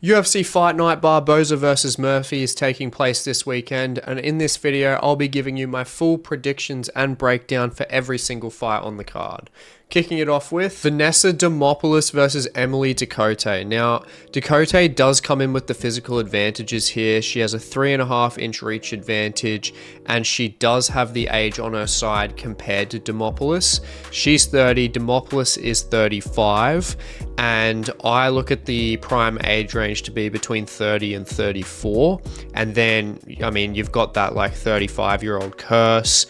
UFC Fight Night Barboza versus Murphy is taking place this weekend, and in this video I'll be giving you my full predictions and breakdown for every single fight on the card. Kicking it off with Vanessa Demopoulos versus Emily Ducote. Now, Ducote does come in with the physical advantages here. She has a 3.5-inch reach advantage, and she does have the age on her side compared to Demopoulos. She's 30, Demopoulos is 35, and I look at the prime age range to be between 30 and 34. And then, I mean, you've got that like 35-year-old curse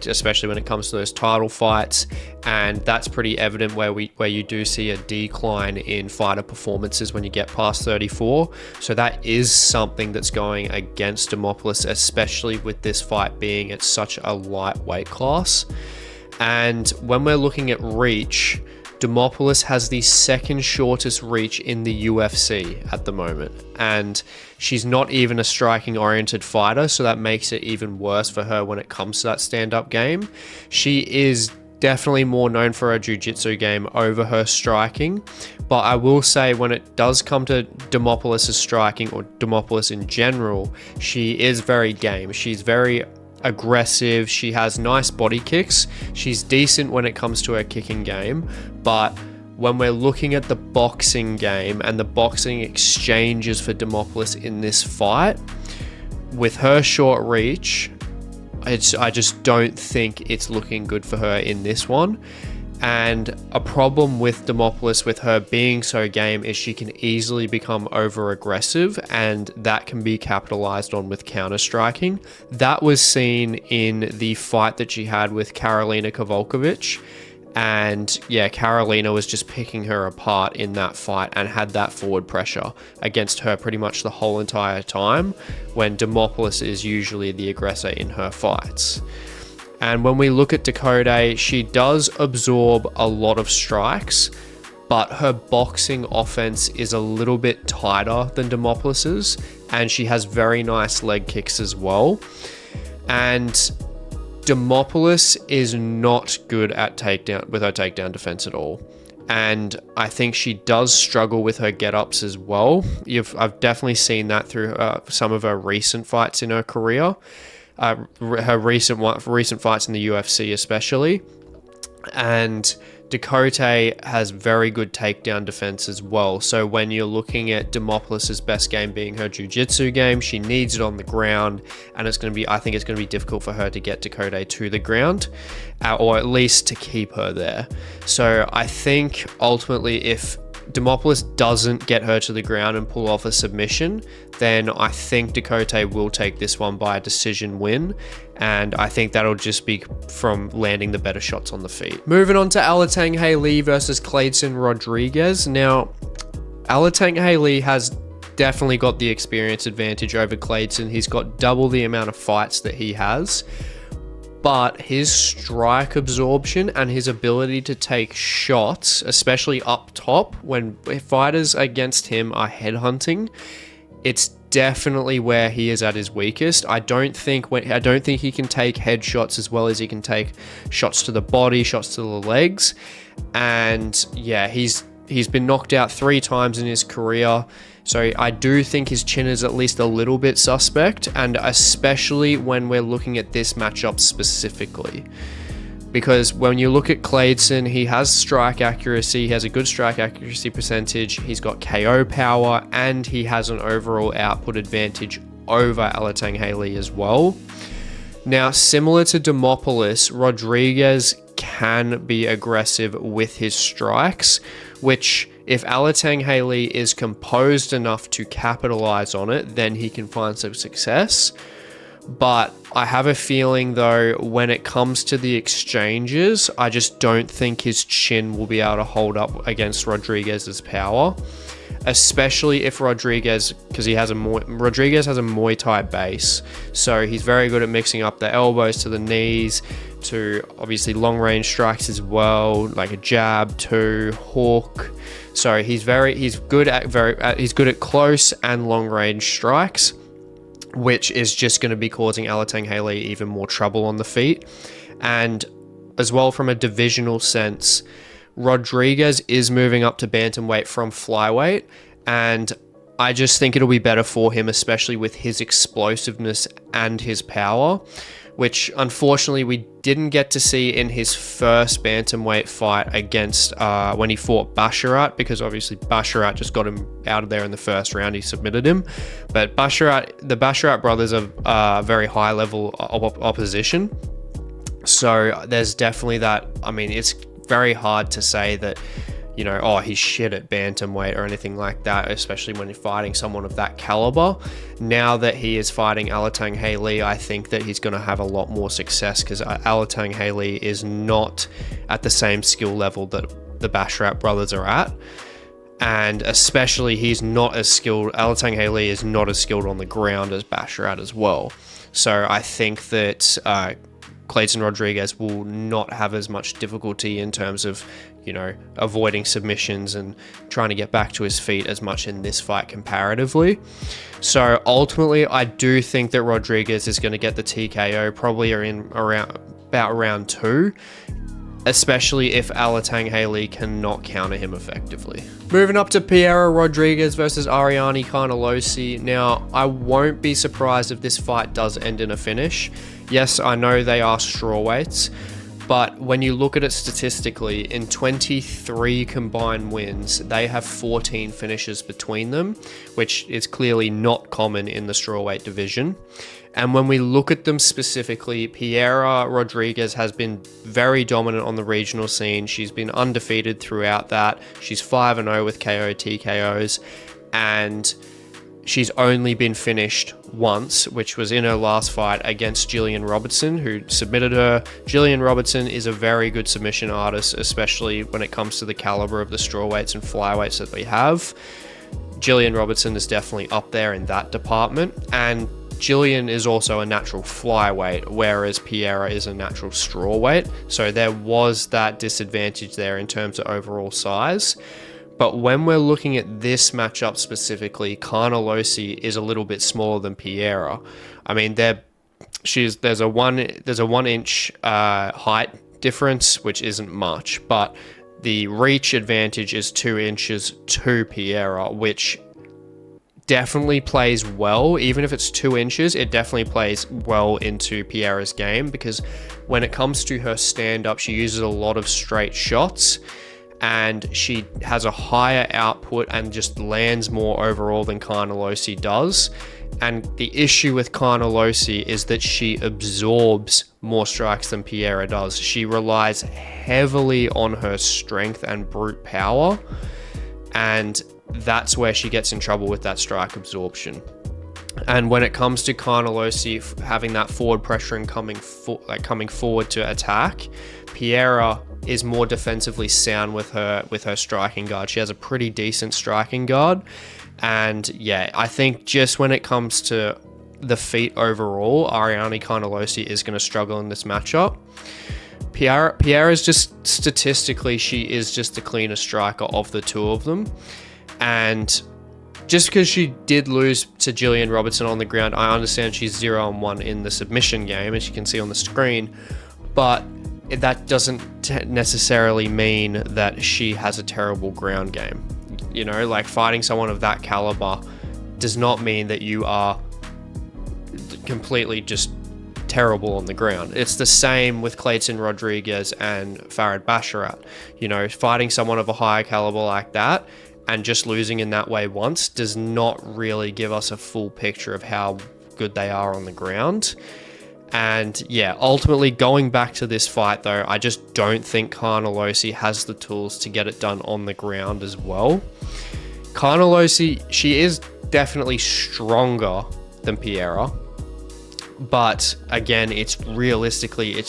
especially when it comes to those title fights, and that's pretty evident where you do see a decline in fighter performances when you get past 34. So that is something that's going against Demopoulos, especially with this fight being at such a light weight class. And when we're looking at reach, Demopoulos has the second shortest reach in the UFC at the moment, and she's not even a striking oriented fighter, so that makes it even worse for her when it comes to that stand-up game. She is definitely more known for her jiu-jitsu game over her striking, but I will say when it does come to Demopoulos' striking, or Demopoulos in general, she is very game. She's very aggressive, she has nice body kicks, she's decent when it comes to her kicking game, but when we're looking at the boxing game and the boxing exchanges for Demopoulos in this fight, with her short reach, I just don't think it's looking good for her in this one. And a problem with Demopoulos, with her being so game, is she can easily become over aggressive, and that can be capitalized on with counter striking. That was seen in the fight that she had with Karolina Kowalkiewicz. And yeah, Karolina was just picking her apart in that fight and had that forward pressure against her pretty much the whole entire time, when Demopoulos is usually the aggressor in her fights. And when we look at Ducote, she does absorb a lot of strikes, but her boxing offense is a little bit tighter than Demopoulos's, and she has very nice leg kicks as well. And Demopoulos is not good at takedown defense at all. And I think she does struggle with her get-ups as well. I've definitely seen that through some of her recent fights in her career. Her recent fights in the UFC especially. And Ducote has very good takedown defense as well. So when you're looking at Demopoulos' best game being her jiu-jitsu game, she needs it on the ground, and I think it's going to be difficult for her to get Ducote to the ground, or at least to keep her there. So I think ultimately, if Demopoulos doesn't get her to the ground and pull off a submission, then I think Ducote will take this one by a decision win, and I think that'll just be from landing the better shots on the feet. Moving on to Alatengheili versus Kleidison Rodrigues. Now, Alatengheili has definitely got the experience advantage over Kleidison. He's got double the amount of fights that he has, but his strike absorption and his ability to take shots, especially up top when fighters against him are headhunting, it's definitely where he is at his weakest. I don't think he can take headshots as well as he can take shots to the body, shots to the legs. And yeah, he's been knocked out 3 times in his career. So I do think his chin is at least a little bit suspect, and especially when we're looking at this matchup specifically. Because when you look at Kleidison, he has strike accuracy, he has a good strike accuracy percentage, he's got KO power, and he has an overall output advantage over Alatengheili as well. Now, similar to Demopoulos, Rodrigues can be aggressive with his strikes, which, if Alatengheili is composed enough to capitalize on it, then he can find some success. But I have a feeling, though, when it comes to the exchanges, I just don't think his chin will be able to hold up against Rodrigues' power, especially if Rodrigues has a Muay Thai base, so he's very good at mixing up the elbows to the knees, to obviously long range strikes as well, like a jab, hook. So he's good at close and long range strikes, which is just going to be causing Alatengheili even more trouble on the feet. And as well, from a divisional sense, Rodrigues is moving up to bantamweight from flyweight, and I just think it'll be better for him, especially with his explosiveness and his power, which unfortunately we didn't get to see in his first bantamweight fight against when he fought Basharat, because obviously Basharat just got him out of there in the first round. He submitted him, but the Basharat brothers are very high level opposition, so there's definitely that. I mean, it's very hard to say that, you know, oh, he's shit at bantamweight or anything like that, especially when you're fighting someone of that caliber. Now that he is fighting Alatengheili, I think that he's going to have a lot more success, because Alatengheili is not at the same skill level that the Basharat brothers are at. And especially he's not as skilled, Alatengheili is not as skilled on the ground as Basharat as well. So I think that Kleidison Rodrigues will not have as much difficulty in terms of, you know, avoiding submissions and trying to get back to his feet as much in this fight comparatively. So ultimately, I do think that Rodrigues is going to get the TKO probably about round 2, especially if Alatengheili cannot counter him effectively. Moving up to Piera Rodrigues versus Ariane Carnelossi. Now, I won't be surprised if this fight does end in a finish. Yes, I know they are strawweights, but when you look at it statistically, in 23 combined wins, they have 14 finishes between them, which is clearly not common in the strawweight division. And when we look at them specifically, Piera Rodrigues has been very dominant on the regional scene. She's been undefeated throughout that. She's 5-0 with KO TKOs, and she's only been finished once, which was in her last fight against Gillian Robertson, who submitted her. Gillian Robertson is a very good submission artist, especially when it comes to the caliber of the strawweights and flyweights that we have. Gillian Robertson is definitely up there in that department, and Gillian is also a natural flyweight, whereas Piera is a natural strawweight. So there was that disadvantage there in terms of overall size. But when we're looking at this matchup specifically, Carnelossi is a little bit smaller than Piera. I mean, there's a 1 inch height difference, which isn't much, but the reach advantage is 2 inches to Piera, which definitely plays well. Even if it's 2 inches, it definitely plays well into Piera's game, because when it comes to her stand-up, she uses a lot of straight shots, and she has a higher output and just lands more overall than Carnelossi does. And the issue with Carnelossi is that she absorbs more strikes than Piera does. She relies heavily on her strength and brute power, and that's where she gets in trouble with that strike absorption. And when it comes to Carnelossi having that forward pressure and coming forward to attack, Piera is more defensively sound with her striking guard. She has a pretty decent striking guard. And yeah, I think just when it comes to the feet overall, Ariane Carnelossi is going to struggle in this matchup. Piera is just, statistically, she is just the cleaner striker of the two of them. And just because she did lose to Gillian Robertson on the ground, I understand she's 0-1 in the submission game, as you can see on the screen, but that doesn't necessarily mean that she has a terrible ground game. You know, like, fighting someone of that caliber does not mean that you are completely just terrible on the ground. It's the same with Kleidison Rodrigues and Farid Basharat. You know, fighting someone of a higher caliber like that and just losing in that way once does not really give us a full picture of how good they are on the ground. And yeah, ultimately, going back to this fight though, I just don't think Carnelossi has the tools to get it done on the ground as well. Carnelossi, she is definitely stronger than Piera, but again, it's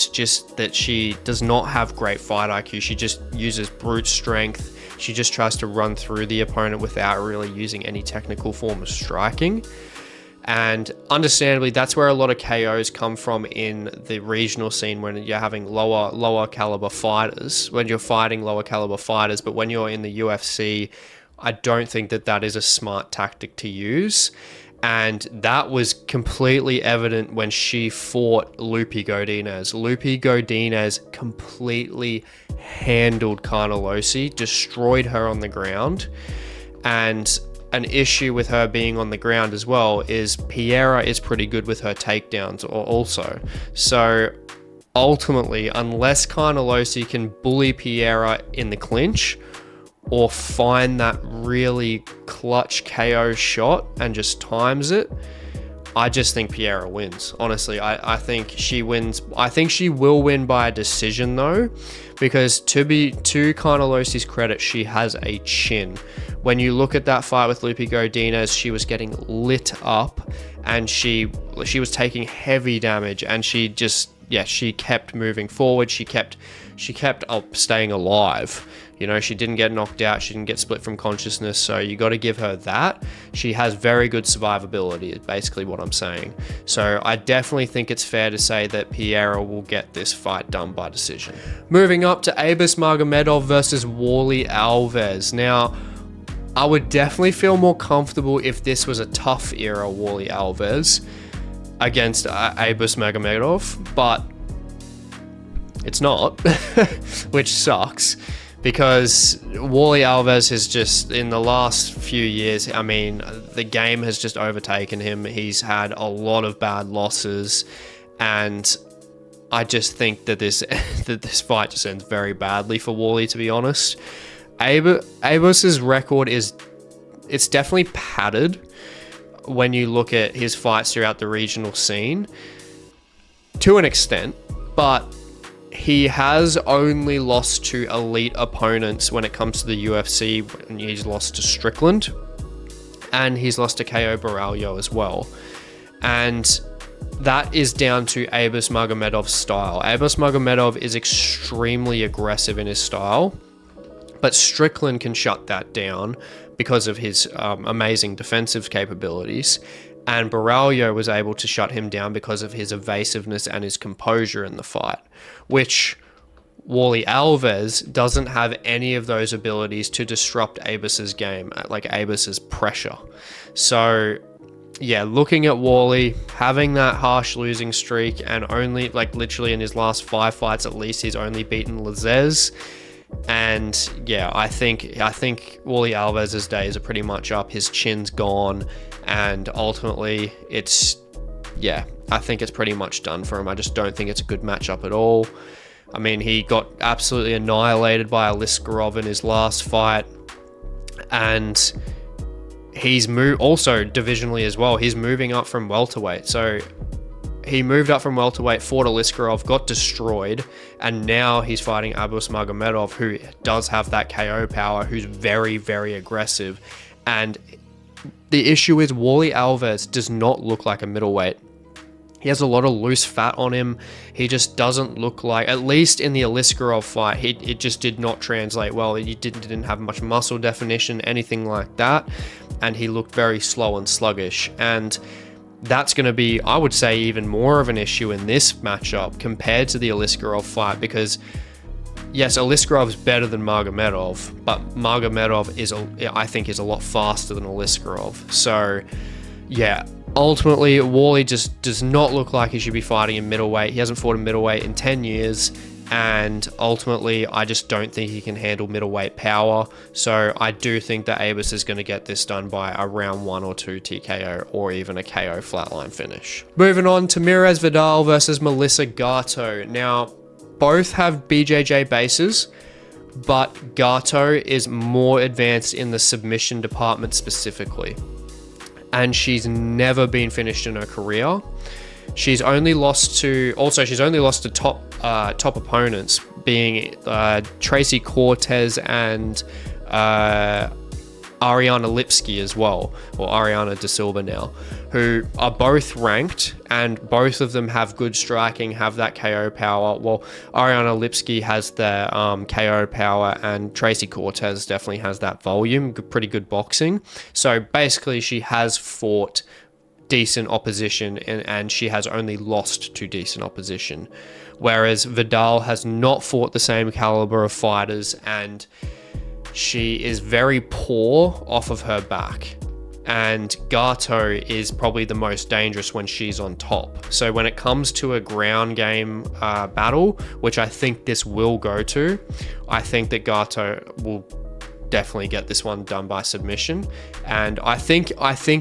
just that she does not have great fight IQ. She just uses brute strength. She just tries to run through the opponent without really using any technical form of striking. And understandably, that's where a lot of KOs come from in the regional scene, when you're having lower caliber fighters, when you're fighting lower caliber fighters. But when you're in the UFC, I don't think that is a smart tactic to use. And that was completely evident when she fought Lupi Godinez. Lupi Godinez completely handled Carnelossi, destroyed her on the ground. And an issue with her being on the ground as well is Piera is pretty good with her takedowns also. So ultimately, unless Carnelossi can bully Piera in the clinch or find that really clutch KO shot and just times it, I just think Piera wins. Honestly, I think she wins. I think she will win by a decision though, because to Carnelossi's credit, she has a chin. When you look at that fight with Lupi Godinez, she was getting lit up and she was taking heavy damage, and she kept moving forward. She kept staying alive. You know, she didn't get knocked out. She didn't get split from consciousness. So you got to give her that. She has very good survivability, is basically what I'm saying. So I definitely think it's fair to say that Piera will get this fight done by decision. Moving up to Abus Magomedov versus Warlley Alves. Now, I would definitely feel more comfortable if this was a tough era Warlley Alves against Abus Magomedov, but it's not, which sucks. Because Warlley Alves has just, in the last few years, I mean, the game has just overtaken him. He's had a lot of bad losses, and I just think that this fight just ends very badly for Warlley, to be honest. Abus's record it's definitely padded when you look at his fights throughout the regional scene, to an extent, but he has only lost to elite opponents when it comes to the UFC. He's lost to Strickland, and he's lost to KO Baralho as well. And that is down to Abus Magomedov's style. Abus Magomedov is extremely aggressive in his style, but Strickland can shut that down because of his amazing defensive capabilities. And Baralho was able to shut him down because of his evasiveness and his composure in the fight, which Warlley Alves doesn't have any of those abilities to disrupt Abus's game, like Abus's pressure. So yeah, looking at Warlley, having that harsh losing streak, and only, like, literally in his last 5 fights at least, he's only beaten Lazez. And yeah, I think Warlley Alves' days are pretty much up. His chin's gone. And ultimately, I think it's pretty much done for him. I just don't think it's a good matchup at all. I mean, he got absolutely annihilated by Aliskerov in his last fight. And he's moved also divisionally as well. He's moving up from welterweight. So he moved up from welterweight, fought Aliskerov, got destroyed. And now he's fighting Abus Magomedov, who does have that KO power, who's very, very aggressive. And the issue is Warlley Alves does not look like a middleweight. He has a lot of loose fat on him. He just doesn't look like, at least in the Aliskerov fight, it just did not translate well. He didn't have much muscle definition, anything like that. And he looked very slow and sluggish. And that's going to be, I would say, even more of an issue in this matchup compared to the Aliskerov fight, because yes, Aliskerov is better than Magomedov, but Magomedov I think is a lot faster than Aliskerov. So yeah, ultimately, Warlley just does not look like he should be fighting in middleweight. He hasn't fought in middleweight in 10 years. And ultimately, I just don't think he can handle middleweight power. So I do think that Abus is going to get this done by a round 1 or 2 TKO, or even a KO flatline finish. Moving on, Tamires Vidal versus Melissa Gatto. Now, both have BJJ bases, but Gatto is more advanced in the submission department specifically. And she's never been finished in her career. She's only lost to top opponents, being Tracy Cortez and Ariane Lipski as well, or Ariana De Silva now, who are both ranked, and both of them have good striking, have that KO power. Well, Ariana Lipski has the KO power, and Tracy Cortez definitely has that volume, pretty good boxing. So basically, she has fought decent opposition, and she has only lost to decent opposition. Whereas Vidal has not fought the same caliber of fighters, and she is very poor off of her back. And Gatto is probably the most dangerous when she's on top. So when it comes to a ground game battle, which I think this will go to, I think that Gatto will definitely get this one done by submission, and I think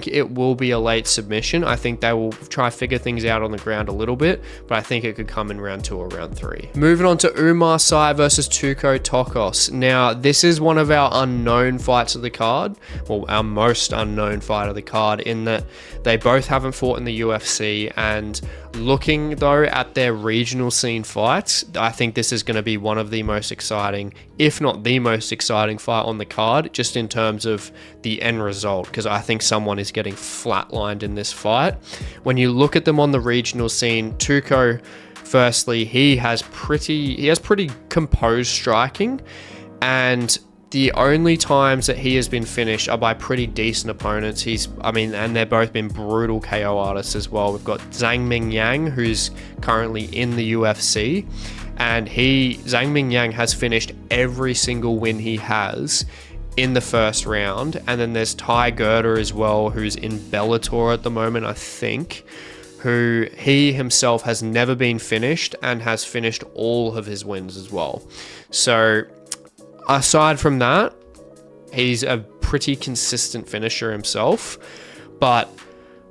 it will be a late submission. I think they will try to figure things out on the ground a little bit, but I think it could come in round 2 or round 3. Moving on to Oumar Sy versus Tuco Tokkos. Now, this is one of our unknown fights of the card, well, our most unknown fight of the card, in that they both haven't fought in the UFC, and looking though at their regional scene fights, I think this is going to be one of the most exciting, if not the most exciting fight on the card, just in terms of the end result, because I think someone is getting flatlined in this fight. When you look at them on the regional scene, Tuco, firstly, he has pretty composed striking, and the only times that he has been finished are by pretty decent opponents. And they've both been brutal KO artists as well. We've got Zhang Mingyang, who's currently in the UFC, and Zhang Mingyang has finished every single win he has in the first round. And then there's Tai Gerder as well, who's in Bellator at the moment, I think, who he himself has never been finished and has finished all of his wins as well. So aside from that, he's a pretty consistent finisher himself. But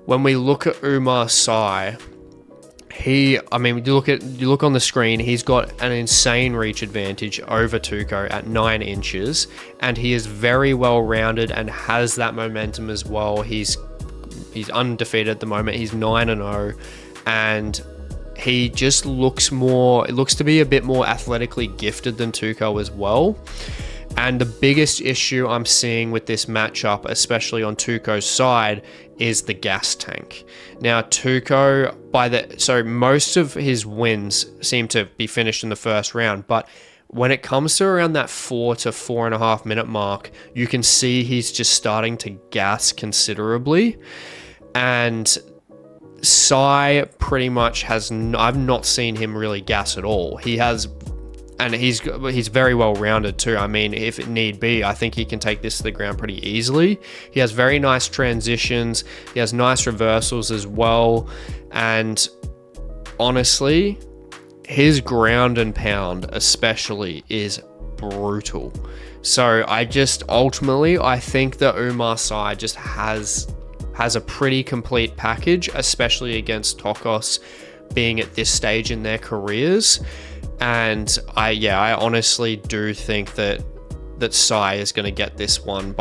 when we look at Oumar Sy, you look on the screen, he's got an insane reach advantage over Tuco at 9 inches, and he is very well rounded and has that momentum as well. He's undefeated at the moment. He's 9-0, and he just looks to be a bit more athletically gifted than Tuco as well. And the biggest issue I'm seeing with this matchup, especially on Tuco's side, is the gas tank. Now, Tuco, most of his wins seem to be finished in the first round, but when it comes to around that 4 to 4.5 minute mark, you can see he's just starting to gas considerably. And Sy pretty much I've not seen him really gas at all. He's very well rounded too. I mean, if it need be, I think he can take this to the ground pretty easily. He has very nice transitions. He has nice reversals as well. And honestly, his ground and pound especially is brutal. So I think that Oumar Sy just has a pretty complete package, especially against Tokkos being at this stage in their careers. And I honestly do think that Sy is going to get this one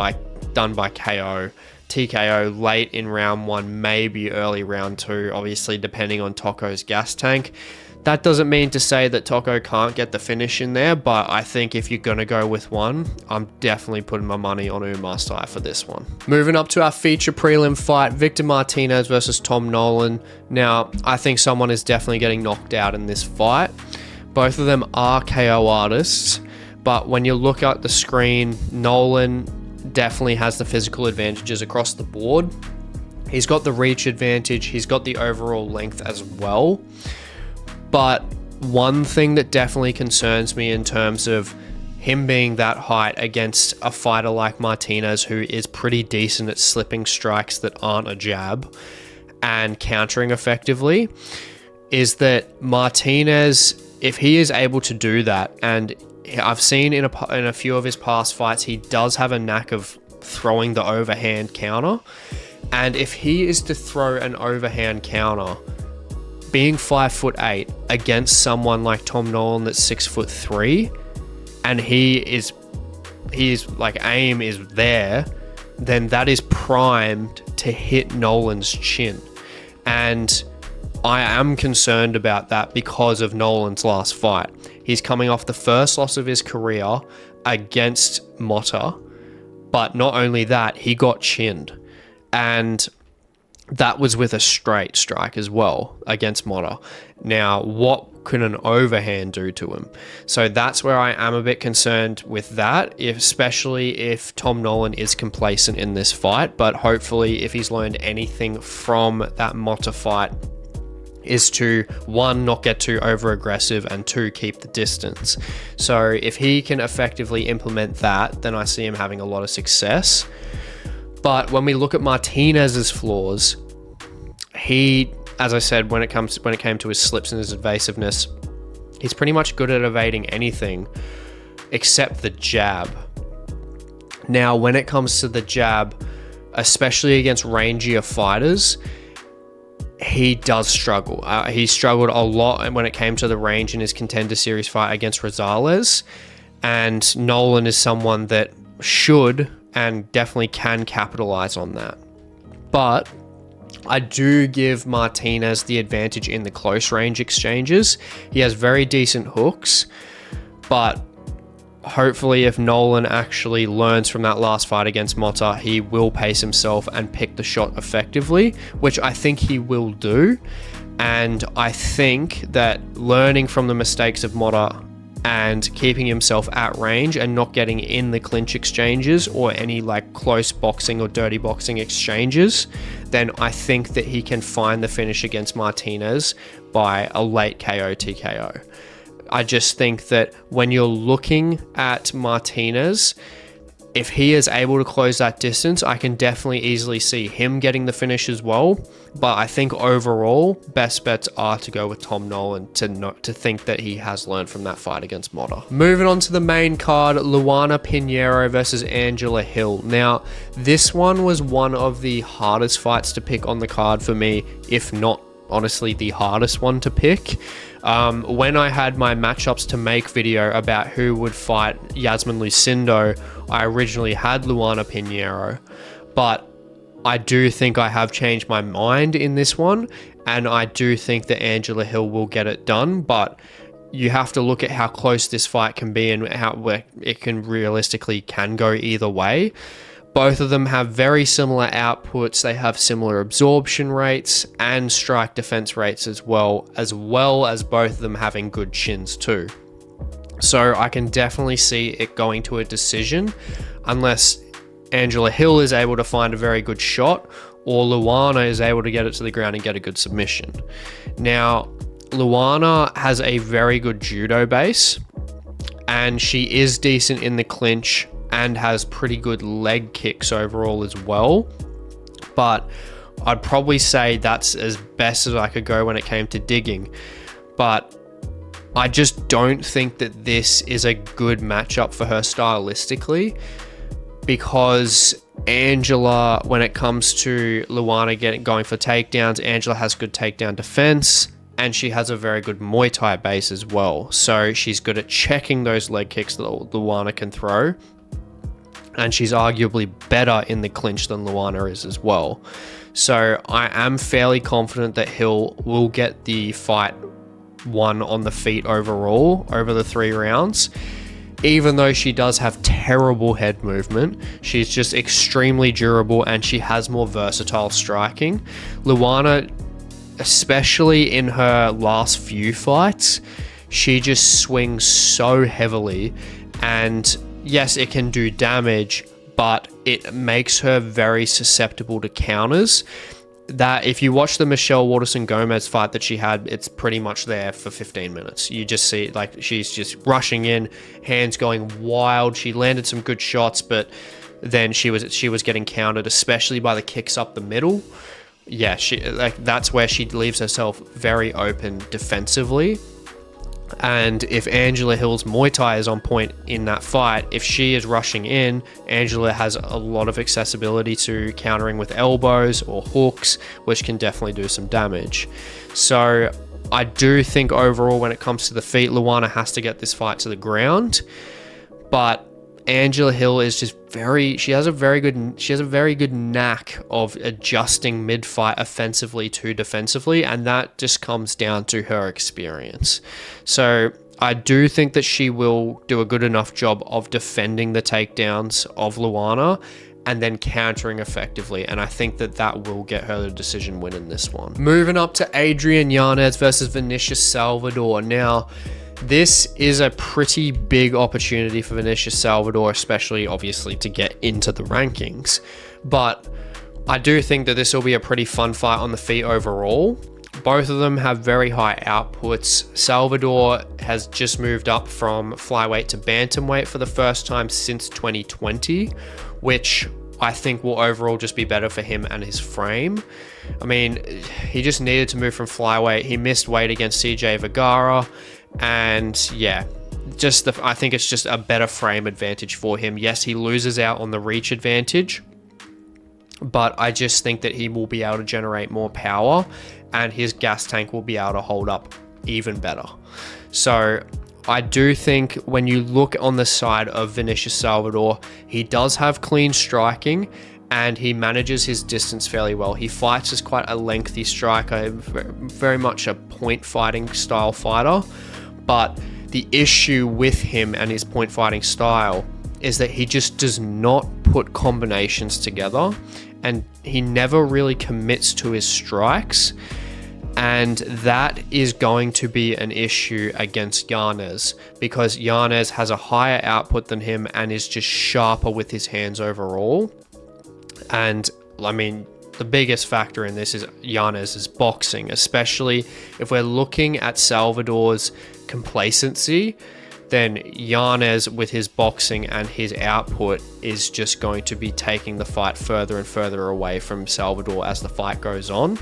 done by KO, TKO late in round 1, maybe early round 2, obviously depending on Tokko's gas tank. That doesn't mean to say that Tokko can't get the finish in there, but I think if you're going to go with one, I'm definitely putting my money on Oumar Sy for this one. Moving up to our feature prelim fight, Victor Martinez versus Tom Nolan. Now, I think someone is definitely getting knocked out in this fight. Both of them are KO artists, but when you look at the screen, Nolan definitely has the physical advantages across the board. He's got the reach advantage, he's got the overall length as well. But one thing that definitely concerns me in terms of him being that height against a fighter like Martinez, who is pretty decent at slipping strikes that aren't a jab and countering effectively, is that Martinez, if he is able to do that, and I've seen in a few of his past fights, he does have a knack of throwing the overhand counter. And if he is to throw an overhand counter, being 5'8" against someone like Tom Nolan that's 6'3", and his like aim is there, then that is primed to hit Nolan's chin. And I am concerned about that because of Nolan's last fight. He's coming off the first loss of his career against Motta, but not only that, he got chinned. And that was with a straight strike as well against Motta. Now, what can an overhand do to him? So that's where I am a bit concerned with that, especially if Tom Nolan is complacent in this fight. But hopefully, if he's learned anything from that Motta fight, is to, 1, not get too over aggressive, and 2, keep the distance. So if he can effectively implement that, then I see him having a lot of success. But when we look at Martinez's flaws, he, as I said, when it came to his slips and his evasiveness, he's pretty much good at evading anything except the jab. Now, when it comes to the jab, especially against rangier fighters, he does struggle. He struggled a lot when it came to the range in his Contender Series fight against Rosales. And Nolan is someone that should and definitely can capitalize on that. But I do give Martinez the advantage in the close range exchanges. He has very decent hooks, but hopefully if Nolan actually learns from that last fight against Motta, he will pace himself and pick the shot effectively, which I think he will do. And I think that learning from the mistakes of Motta and keeping himself at range and not getting in the clinch exchanges or any like close boxing or dirty boxing exchanges, then I think that he can find the finish against Martinez by a late KO TKO. I just think that when you're looking at Martinez, if he is able to close that distance, I can definitely easily see him getting the finish as well. But I think overall, best bets are to go with Tom Nolan to think that he has learned from that fight against Motta. Moving on to the main card, Luana Pinheiro versus Angela Hill. Now, this one was one of the hardest fights to pick on the card for me, if not honestly the hardest one to pick. When I had my matchups to make video about who would fight Yasmin Lucindo, I originally had Luana Pinheiro, but I do think I have changed my mind in this one, and I do think that Angela Hill will get it done, but you have to look at how close this fight can be and how it can realistically go either way. Both of them have very similar outputs. They have similar absorption rates and strike defense rates as well as both of them having good chins too. So I can definitely see it going to a decision unless Angela Hill is able to find a very good shot or Luana is able to get it to the ground and get a good submission. Now, Luana has a very good judo base and she is decent in the clinch and has pretty good leg kicks overall as well. But I'd probably say that's as best as I could go when it came to digging. But I just don't think that this is a good matchup for her stylistically, because Angela, when it comes to Luana going for takedowns, Angela has good takedown defense and she has a very good Muay Thai base as well. So she's good at checking those leg kicks that Luana can throw. And she's arguably better in the clinch than Luana is as well. So I am fairly confident that Hill will get the fight won on the feet overall over the 3 rounds. Even though she does have terrible head movement, she's just extremely durable and she has more versatile striking. Luana, especially in her last few fights, she just swings so heavily, and yes, it can do damage, but it makes her very susceptible to counters. That if you watch the Michelle Waterson-Gomez fight that she had, it's pretty much there for 15 minutes. You just see like she's just rushing in, hands going wild. She landed some good shots, but then she was getting countered, especially by the kicks up the middle. Yeah, that's where she leaves herself very open defensively. And if Angela Hill's Muay Thai is on point in that fight, if she is rushing in, Angela has a lot of accessibility to countering with elbows or hooks, which can definitely do some damage. So I do think overall when it comes to the feet, Luana has to get this fight to the ground. But Angela Hill is just she has a very good knack of adjusting mid-fight offensively to defensively, and that just comes down to her experience. So I do think that she will do a good enough job of defending the takedowns of Luana and then countering effectively, and I think that will get her the decision win in this one. Moving up to Adrian Yanez versus Vinicius Salvador. Now, this is a pretty big opportunity for Vinicius Salvador, especially obviously to get into the rankings. But I do think that this will be a pretty fun fight on the feet overall. Both of them have very high outputs. Salvador has just moved up from flyweight to bantamweight for the first time since 2020, which I think will overall just be better for him and his frame. I mean, he just needed to move from flyweight. He missed weight against CJ Vergara. And yeah, I think it's just a better frame advantage for him. Yes, he loses out on the reach advantage, but I just think that he will be able to generate more power and his gas tank will be able to hold up even better. So I do think when you look on the side of Vinicius Salvador, he does have clean striking and he manages his distance fairly well. He fights as quite a lengthy striker, very much a point fighting style fighter. But the issue with him and his point fighting style is that he just does not put combinations together and he never really commits to his strikes. And that is going to be an issue against Yanez because Yanez has a higher output than him and is just sharper with his hands overall. And I mean, the biggest factor in this is Yanez's boxing, especially if we're looking at Salvador's complacency, then Yanez with his boxing and his output is just going to be taking the fight further and further away from Salvador as the fight goes on.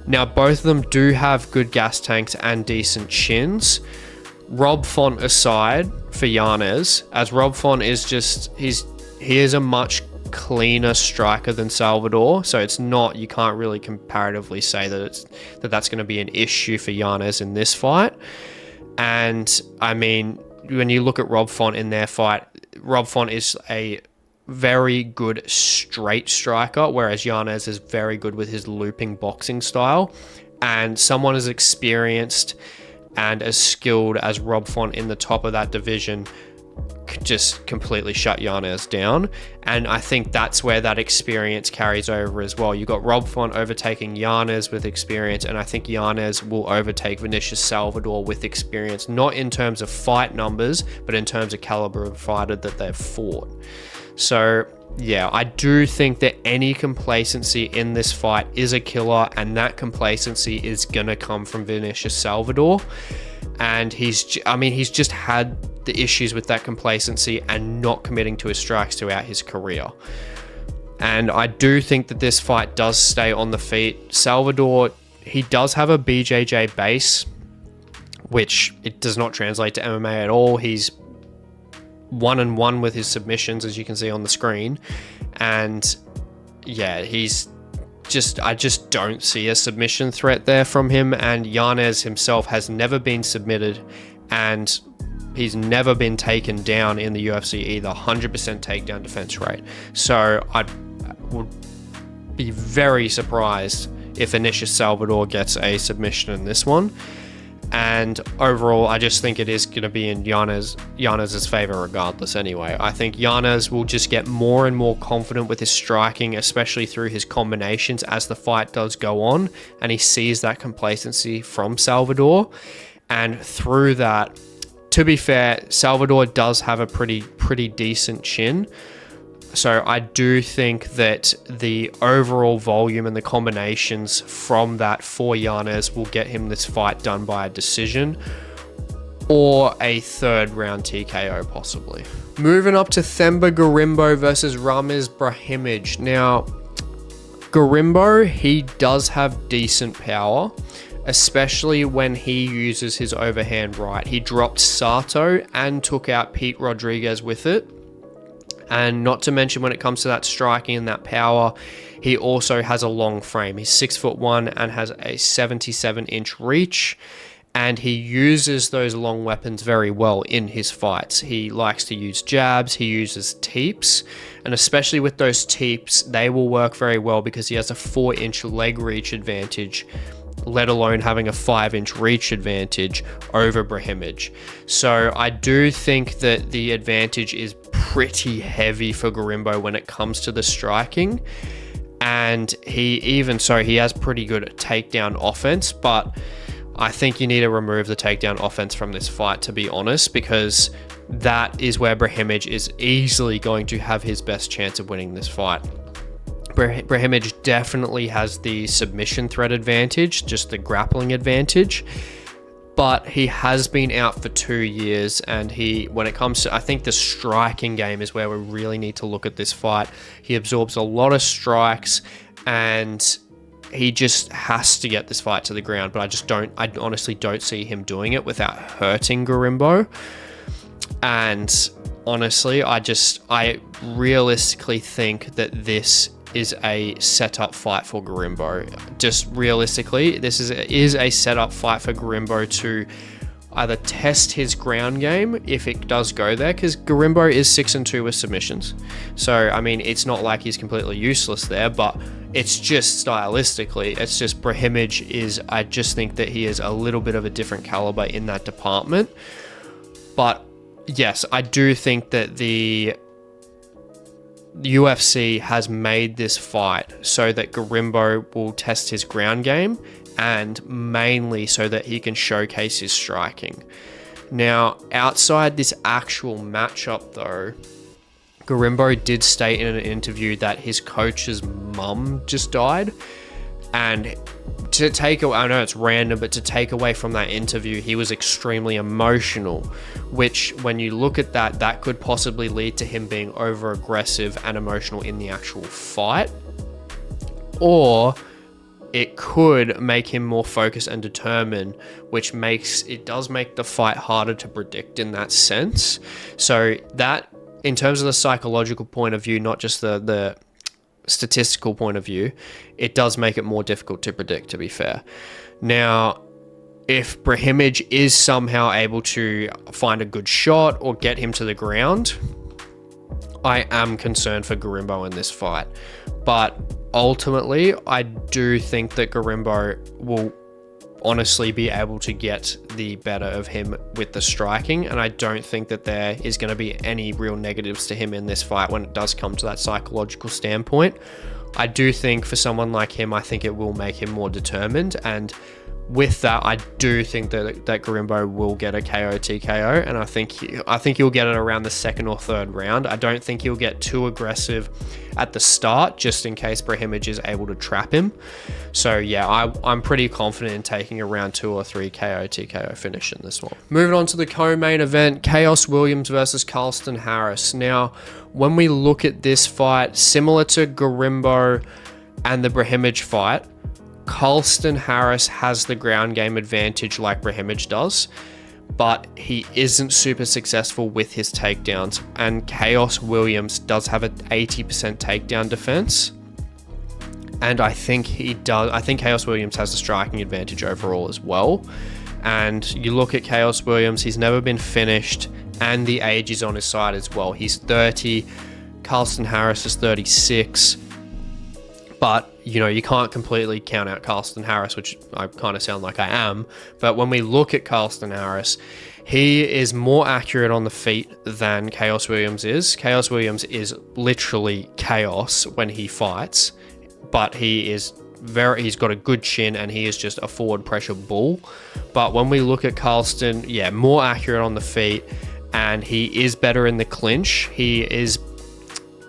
Now, both of them do have good gas tanks and decent chins. Rob Font aside for Yanez, as Rob Font is just, he is a much cleaner striker than Salvador, so it's not, you can't really comparatively say that that's going to be an issue for Yanez in this fight. And I mean, when you look at Rob Font in their fight, Rob Font is a very good straight striker, whereas Yanez is very good with his looping boxing style. And someone as experienced and as skilled as Rob Font in the top of that division could just completely shut Yanez down. And I think that's where that experience carries over as well. You got Rob Font overtaking Yanez with experience, and I think Yanez will overtake Vinicius Salvador with experience, not in terms of fight numbers, but in terms of caliber of fighter that they've fought. So yeah, I do think that any complacency in this fight is a killer, and that complacency is gonna come from Vinicius Salvador. And he's just had the issues with that complacency and not committing to his strikes throughout his career. And I do think that this fight does stay on the feet. Salvador, he does have a BJJ base, which it does not translate to MMA at all. He's 1-1 with his submissions, as you can see on the screen. And yeah, I just don't see a submission threat there from him. And Yanez himself has never been submitted, and he's never been taken down in the UFC either. 100% takedown defense rate. So I would be very surprised if Vinicius Salvador gets a submission in this one. And overall, I just think it is going to be in Yanez's favor regardless anyway. I think Yanez will just get more and more confident with his striking, especially through his combinations as the fight does go on, and he sees that complacency from Salvador. And through that, to be fair, Salvador does have a pretty decent chin. So I do think that the overall volume and the combinations from that for Yanez will get him this fight done by a decision or a third round TKO possibly. Moving up to Themba Gorimbo versus Ramiz Brahimaj. Now, Gorimbo, he does have decent power, especially when he uses his overhand right. He dropped Sato and took out Pete Rodrigues with it. And not to mention, when it comes to that striking and that power, he also has a long frame. He's 6'1" and has a 77-inch reach, and he uses those long weapons very well in his fights. He likes to use jabs, he uses teeps, and especially with those teeps, they will work very well because he has a 4-inch leg reach advantage, let alone having a 5-inch reach advantage over Brahimaj. So I do think that the advantage is pretty heavy for Gorimbo when it comes to the striking. And he has pretty good takedown offense, but I think you need to remove the takedown offense from this fight, to be honest, because that is where Brahimaj is easily going to have his best chance of winning this fight. Brahimaj definitely has the submission threat advantage, just the grappling advantage, but he has been out for 2 years, and when it comes to, I think the striking game is where we really need to look at this fight. He absorbs a lot of strikes, and he just has to get this fight to the ground, but I honestly don't see him doing it without hurting Gorimbo. And honestly, I realistically think that this is a setup fight for Gorimbo. Just realistically, this is a setup fight for Gorimbo to either test his ground game if it does go there, because Gorimbo is 6-2 with submissions. So, I mean, it's not like he's completely useless there, but it's just stylistically, it's just Brahimaj is, I just think that he is a little bit of a different caliber in that department. But yes, I do think that the UFC has made this fight so that Gorimbo will test his ground game, and mainly so that he can showcase his striking. Now, outside this actual matchup though, Gorimbo did state in an interview that his coach's mum just died, and to take away, I know it's random, but to take away from that interview, he was extremely emotional, which when you look at that, that could possibly lead to him being over aggressive and emotional in the actual fight, or it could make him more focused and determined, which does make the fight harder to predict in that sense. So that, in terms of the psychological point of view, not just the statistical point of view, it does make it more difficult to predict, to be fair. Now, if Brahimaj is somehow able to find a good shot or get him to the ground, I am concerned for Gorimbo in this fight. But ultimately, I do think that Gorimbo will honestly be able to get the better of him with the striking, and I don't think that there is going to be any real negatives to him in this fight when it does come to that psychological standpoint. I do think for someone like him, I think it will make him more determined, and with that, I do think that Gorimbo will get a KO TKO, and I think he'll get it around the second or third round. I don't think he'll get too aggressive at the start, just in case Brahimaj is able to trap him. So yeah, I'm pretty confident in taking a round 2 or 3 KO TKO finish in this one. Moving on to the co-main event, Khaos Williams versus Carlston Harris. Now, when we look at this fight, similar to Gorimbo and the Brahimaj fight, Carlston Harris has the ground game advantage like Brahimaj does, but he isn't super successful with his takedowns, and Khaos Williams does have an 80% takedown defense, and I think Khaos Williams has the striking advantage overall as well. And you look at Khaos Williams, he's never been finished, and the age is on his side as well. He's 30, Carlston Harris is 36, but you know, you can't completely count out Carlston Harris, which I kind of sound like I am. But when we look at Carlston Harris, he is more accurate on the feet than Khaos Williams is. Khaos Williams is literally chaos when he fights, but he's got a good chin, and he is just a forward pressure bull. But when we look at Carlston, yeah, more accurate on the feet, and he is better in the clinch. He is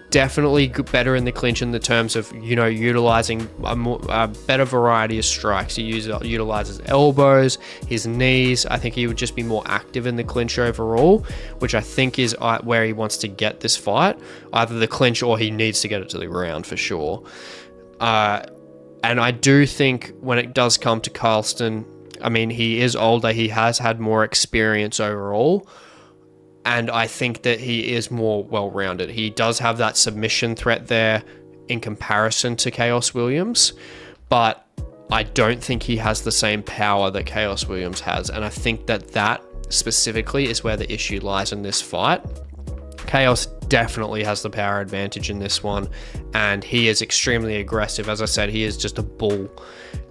definitely better in the clinch in the terms of, you know, utilizing a better variety of strikes. He utilizes elbows, his knees. I think he would just be more active in the clinch overall, which I think is where he wants to get this fight, either the clinch or he needs to get it to the ground for sure. And I do think when it does come to Carlston, I mean, he is older, he has had more experience overall, and I think that he is more well-rounded. He does have that submission threat there in comparison to Khaos Williams, but I don't think he has the same power that Khaos Williams has, and I think that specifically is where the issue lies in this fight. Khaos definitely has the power advantage in this one, and he is extremely aggressive. As I said, he is just a bull,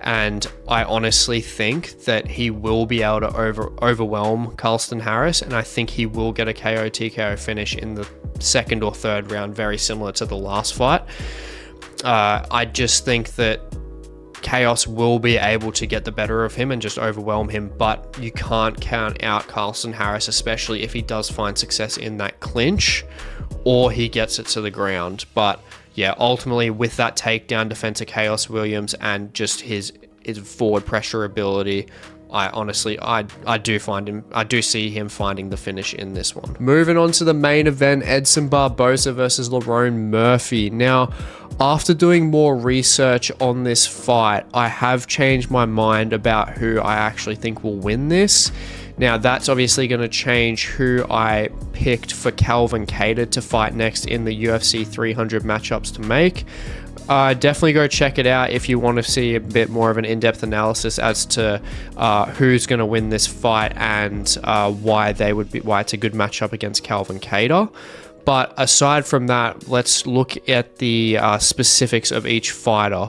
and I honestly think that he will be able to overwhelm Carlston Harris, and I think he will get a KO TKO finish in the second or third round, very similar to the last fight. I just think that Khaos will be able to get the better of him and just overwhelm him, but you can't count out Carlston Harris, especially if he does find success in that clinch or he gets it to the ground. But yeah, ultimately with that takedown defense of Khaos Williams and just his forward pressure ability, I do see him finding the finish in this one. Moving on to the main event, Edson Barboza versus Lerone Murphy. Now, after doing more research on this fight, I have changed my mind about who I actually think will win this. Now, that's obviously going to change who I picked for Alatengheili to fight next in the UFC 300 matchups to make. Definitely go check it out if you want to see a bit more of an in-depth analysis as to who's going to win this fight and why it's a good matchup against Alatengheili. But aside from that, let's look at the specifics of each fighter.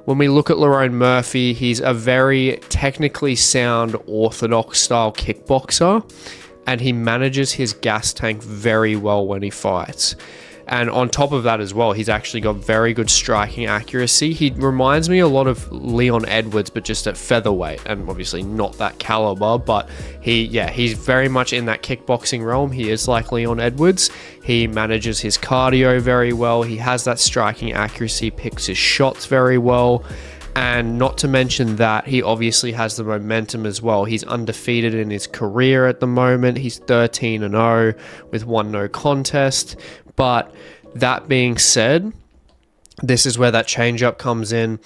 When we look at Lerone Murphy, he's a very technically sound, orthodox style kickboxer, and he manages his gas tank very well when he fights. And on top of that as well, he's actually got very good striking accuracy. He reminds me a lot of Leon Edwards, but just at featherweight, and obviously not that caliber, but he's very much in that kickboxing realm. He is like Leon Edwards. He manages his cardio very well. He has that striking accuracy, picks his shots very well. And not to mention that, he obviously has the momentum as well. He's undefeated in his career at the moment. He's 13-0 with 1 no contest. But that being said, this is where that change-up comes in.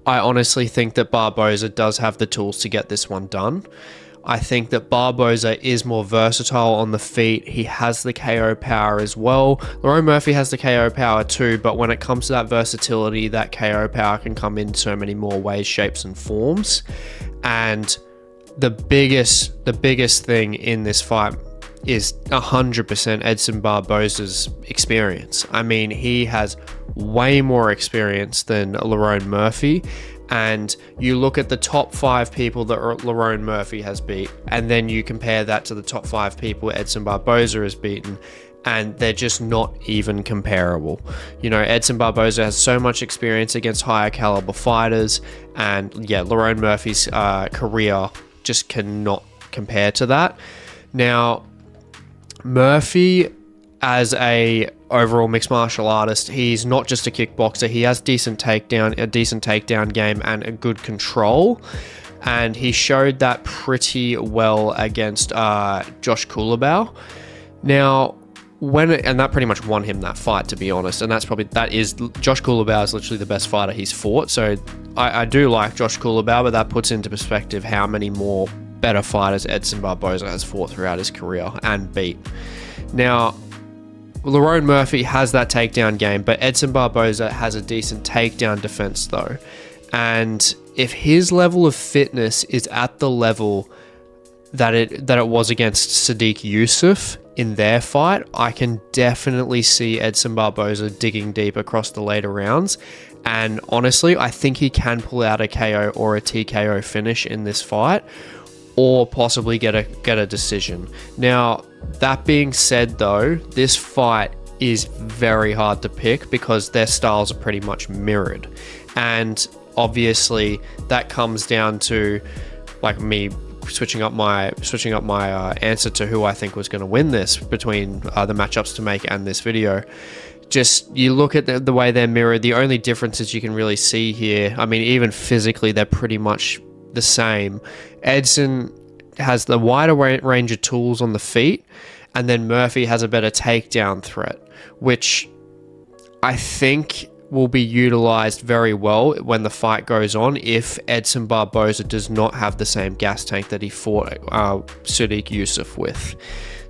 I honestly think that Barboza does have the tools to get this one done. I think that Barboza is more versatile on the feet. He has the KO power as well. Lerone Murphy has the KO power too, but when it comes to that versatility, that KO power can come in so many more ways, shapes, and forms. And the biggest thing in this fight is 100% Edson Barboza's experience. I mean, he has way more experience than Lerone Murphy. And you look at the top 5 people that Lerone Murphy has beat, and then you compare that to the top 5 people Edson Barboza has beaten, and they're just not even comparable. You know, Edson Barboza has so much experience against higher caliber fighters, and yeah, Lerone Murphy's career just cannot compare to that. Now, Murphy, as a overall mixed martial artist, he's not just a kickboxer. He has a decent takedown game and a good control, and he showed that pretty well against Josh Culibao. Now, and that pretty much won him that fight, to be honest. And Josh Culibao is literally the best fighter he's fought. So I do like Josh Culibao, but that puts into perspective how many more better fighters Edson Barboza has fought throughout his career and beat. Now, Lerone Murphy has that takedown game, but Edson Barboza has a decent takedown defense though. And if his level of fitness is at the level that it was against Sadiq Yusuff in their fight, I can definitely see Edson Barboza digging deep across the later rounds. And honestly, I think he can pull out a KO or a TKO finish in this fight, or possibly get a decision. Now, that being said though, this fight is very hard to pick because their styles are pretty much mirrored. And obviously that comes down to like me switching up my answer to who I think was going to win this between the matchups to make and this video. Just you look at the way they're mirrored, the only differences you can really see here, I mean, even physically, they're pretty much the same. Edson has the wider range of tools on the feet, and then Murphy has a better takedown threat, which I think will be utilized very well when the fight goes on if Edson Barboza does not have the same gas tank that he fought Sadiq Yusuff with.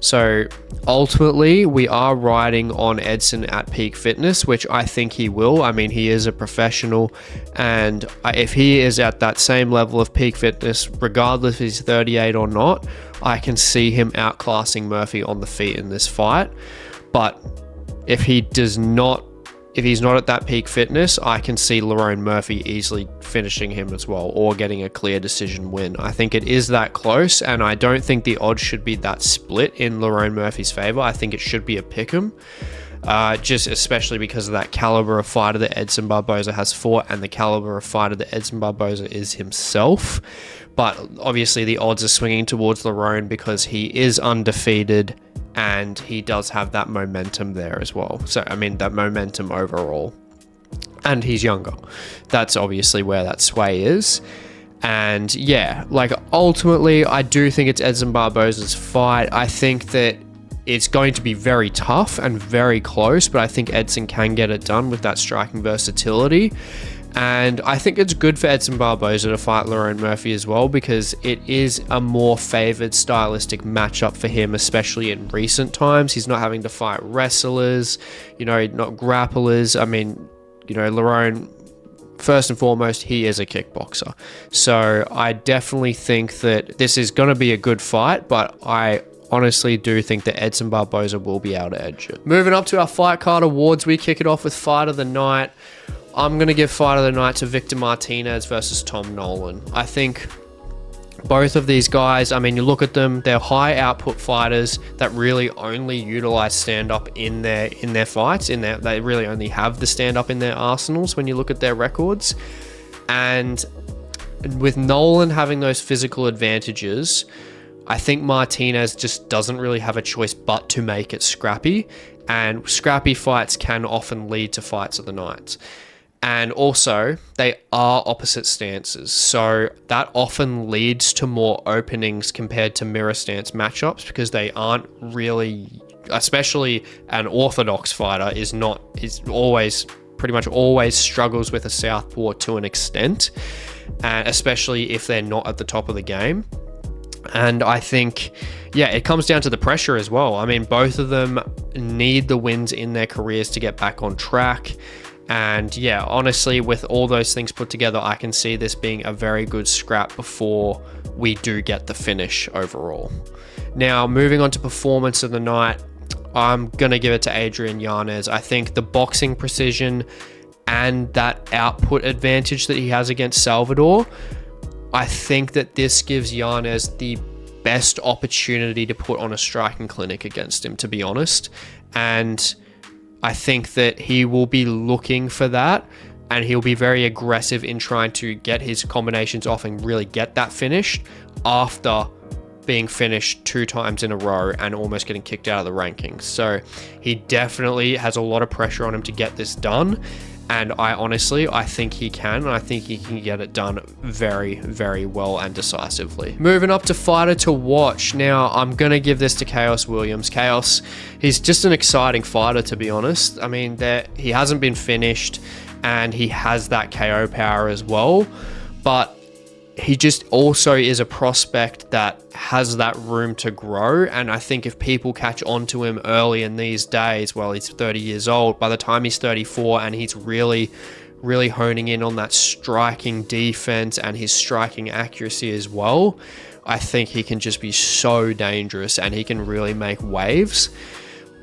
So ultimately, we are riding on Edson at peak fitness, which I think he will. I mean, he is a professional, and if he is at that same level of peak fitness, regardless if he's 38 or not, I can see him outclassing Murphy on the feet in this fight. But if he's not at that peak fitness, I can see Lerone Murphy easily finishing him as well, or getting a clear decision win. I think it is that close, and I don't think the odds should be that split in Lerone Murphy's favor. I think it should be a pick'em, just especially because of that caliber of fighter that Edson Barboza has fought, and the caliber of fighter that Edson Barboza is himself. But obviously the odds are swinging towards Lerone because he is undefeated, and he does have that momentum there as well. So, I mean, that momentum overall. And he's younger. That's obviously where that sway is. And yeah, like ultimately, I do think it's Edson Barboza's fight. I think that it's going to be very tough and very close, but I think Edson can get it done with that striking versatility. And I think it's good for Edson Barboza to fight Lerone Murphy as well, because it is a more favoured stylistic matchup for him, especially in recent times. He's not having to fight wrestlers, you know, not grapplers. I mean, you know, Lerone, first and foremost, he is a kickboxer. So I definitely think that this is going to be a good fight, but I honestly do think that Edson Barboza will be able to edge it. Moving up to our fight card awards, we kick it off with Fight of the Night. I'm going to give Fight of the Night to Victor Martinez versus Tom Nolan. I think both of these guys, I mean, you look at them, they're high output fighters that really only utilize stand-up in their fights. They really only have the stand-up in their arsenals when you look at their records. And with Nolan having those physical advantages, I think Martinez just doesn't really have a choice but to make it scrappy. And scrappy fights can often lead to fights of the night. And also, they are opposite stances, so that often leads to more openings compared to mirror stance matchups, because they aren't really, especially an orthodox fighter is always, pretty much always struggles with a southpaw to an extent, and especially if they're not at the top of the game. And I think, yeah, it comes down to the pressure as well. I mean, both of them need the wins in their careers to get back on track. And yeah, honestly, with all those things put together, I can see this being a very good scrap before we do get the finish overall. Now, moving on to performance of the night, I'm going to give it to Adrian Yanez. I think the boxing precision and that output advantage that he has against Salvador, I think that this gives Yanez the best opportunity to put on a striking clinic against him, to be honest. And I think that he will be looking for that, and he'll be very aggressive in trying to get his combinations off and really get that finished after being finished 2 times in a row and almost getting kicked out of the rankings. So he definitely has a lot of pressure on him to get this done. And I think he can, and I think he can get it done very, very well and decisively. Moving up to fighter to watch. Now, I'm going to give this to Khaos Williams. Khaos, he's just an exciting fighter, to be honest. I mean, he hasn't been finished, and he has that KO power as well. But he just also is a prospect that has that room to grow. And I think if people catch on to him early in these days, well, he's 30 years old, by the time he's 34 and he's really honing in on that striking defense and his striking accuracy as well, I think he can just be so dangerous and he can really make waves.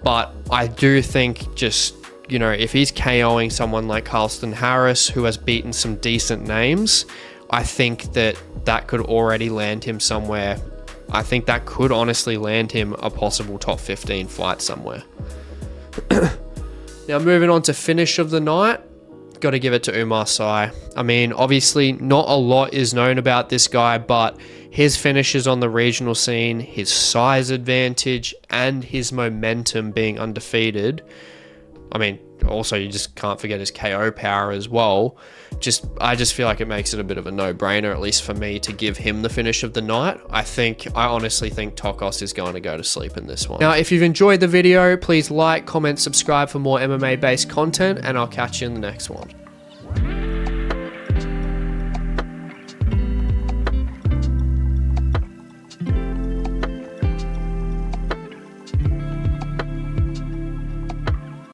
But I do think just, you know, if he's KOing someone like Carlston Harris, who has beaten some decent names, I think that could already land him somewhere. I think that could honestly land him a possible top 15 fight somewhere. Now, moving on to finish of the night, got to give it to Oumar Sy. I mean, obviously not a lot is known about this guy, but his finishes on the regional scene, his size advantage, and his momentum being undefeated. I mean, also you just can't forget his KO power as well. I just feel like it makes it a bit of a no-brainer, at least for me, to give him the finish of the night. I honestly think Tokkos is going to go to sleep in this one. Now, if you've enjoyed the video, please like, comment, subscribe for more MMA-based content, and I'll catch you in the next one.